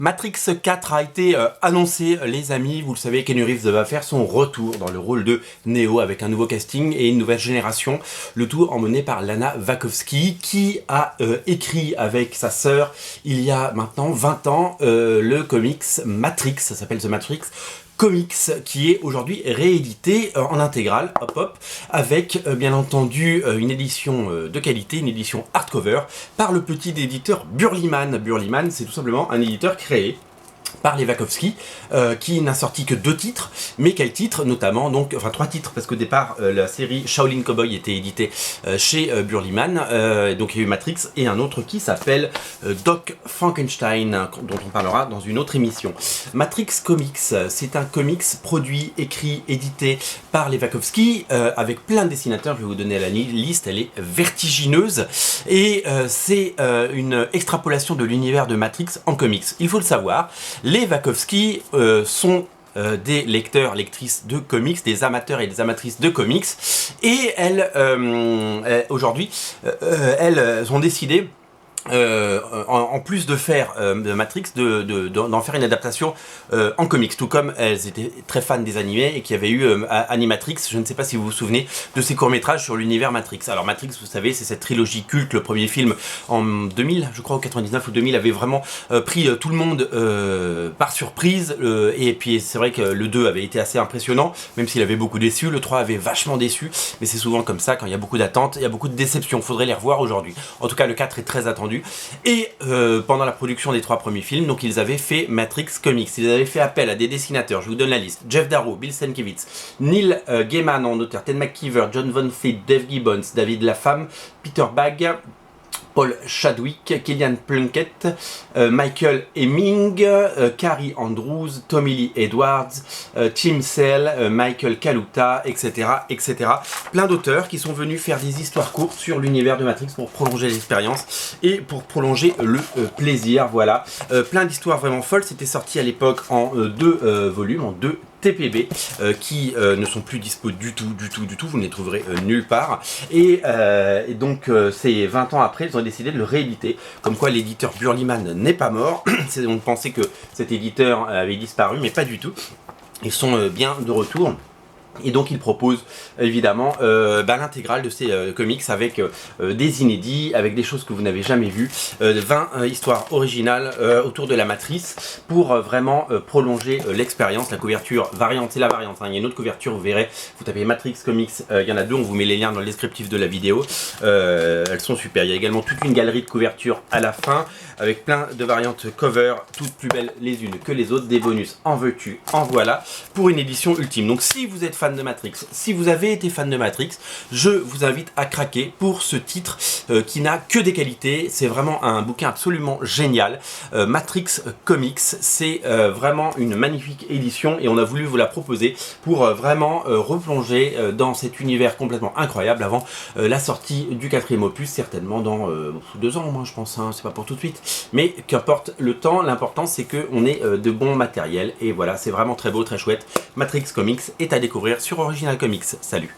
Matrix 4 a été annoncé, les amis. Vous le savez, Keanu Reeves va faire son retour dans le rôle de Neo avec un nouveau casting et une nouvelle génération. Le tout emmené par Lana Wachowski qui a écrit avec sa sœur il y a maintenant 20 ans le comics Matrix, ça s'appelle The Matrix Comics, qui est aujourd'hui réédité en intégrale, avec bien entendu une édition de qualité, une édition hardcover, par le petit éditeur Burlyman. Burlyman, c'est tout simplement un éditeur créé par les Wachowski, qui n'a sorti que 2 titres, mais quels titres notamment, donc, enfin 3 titres, parce qu'au départ la série Shaolin Cowboy était éditée chez Burlyman, donc il y a eu Matrix et un autre qui s'appelle Doc Frankenstein, dont on parlera dans une autre émission. Matrix Comics, c'est un comics produit, écrit, édité par les Wachowski, avec plein de dessinateurs. Je vais vous donner la liste, elle est vertigineuse, et c'est une extrapolation de l'univers de Matrix en comics. Il faut le savoir, les Wachowski sont des lecteurs, lectrices de comics, des amateurs et des amatrices de comics, et elles, aujourd'hui, elles ont décidé, en plus de faire de Matrix, d'en faire une adaptation en comics, tout comme elles étaient très fans des animés et qu'il y avait eu Animatrix. Je ne sais pas si vous vous souvenez de ces courts-métrages sur l'univers Matrix. Alors Matrix, vous savez, c'est cette trilogie culte. Le premier film en 2000, je crois, ou 99 ou 2000, avait vraiment pris tout le monde par surprise, et puis c'est vrai que le 2 avait été assez impressionnant, même s'il avait beaucoup déçu. Le 3 avait vachement déçu, mais c'est souvent comme ça, quand il y a beaucoup d'attentes, il y a beaucoup de déceptions. Faudrait les revoir aujourd'hui. En tout cas, le 4 est très attendu. Et pendant la production des 3 premiers films, donc ils avaient fait Matrix Comics, ils avaient fait appel à des dessinateurs, je vous donne la liste: Jeff Darrow, Bill Sienkiewicz, Neil Gaiman en auteur, Ted McKeever, John Von Fleet, Dave Gibbons, David Lapham, Peter Bagge, Paul Chadwick, Killian Plunkett, Michael Hemming, Carrie Andrews, Tommy Lee Edwards, Tim Sale, Michael Kaluta, etc., etc. Plein d'auteurs qui sont venus faire des histoires courtes sur l'univers de Matrix pour prolonger l'expérience et pour prolonger le plaisir. Voilà, plein d'histoires vraiment folles. C'était sorti à l'époque en 2 volumes, en 2 TPB, qui ne sont plus dispo du tout, vous ne les trouverez nulle part, et donc c'est 20 ans après, ils ont décidé de le rééditer, comme quoi l'éditeur Burlyman n'est pas mort. On pensait que cet éditeur avait disparu, mais pas du tout, ils sont bien de retour. Et donc il propose évidemment l'intégrale de ces comics avec des inédits, avec des choses que vous n'avez jamais vues, 20 histoires originales autour de la matrice pour vraiment prolonger l'expérience. La couverture variante, c'est la variante, hein. Il y a une autre couverture, vous verrez, vous tapez Matrix Comics, il y en a 2, on vous met les liens dans le descriptif de la vidéo, elles sont super. Il y a également toute une galerie de couvertures à la fin, avec plein de variantes cover, toutes plus belles les unes que les autres, des bonus en veux-tu, en voilà, pour une édition ultime. Donc si vous êtes fan de Matrix, si vous avez été fan de Matrix, je vous invite à craquer pour ce titre qui n'a que des qualités. C'est vraiment un bouquin absolument génial. Matrix Comics, c'est vraiment une magnifique édition et on a voulu vous la proposer pour vraiment replonger dans cet univers complètement incroyable avant la sortie du 4e opus, certainement dans 2 ans, moi je pense, hein, c'est pas pour tout de suite, mais qu'importe le temps, l'important c'est qu'on ait de bons matériels, et voilà, c'est vraiment très beau, très chouette. Matrix Comics est à découvrir sur Original Comics. Salut!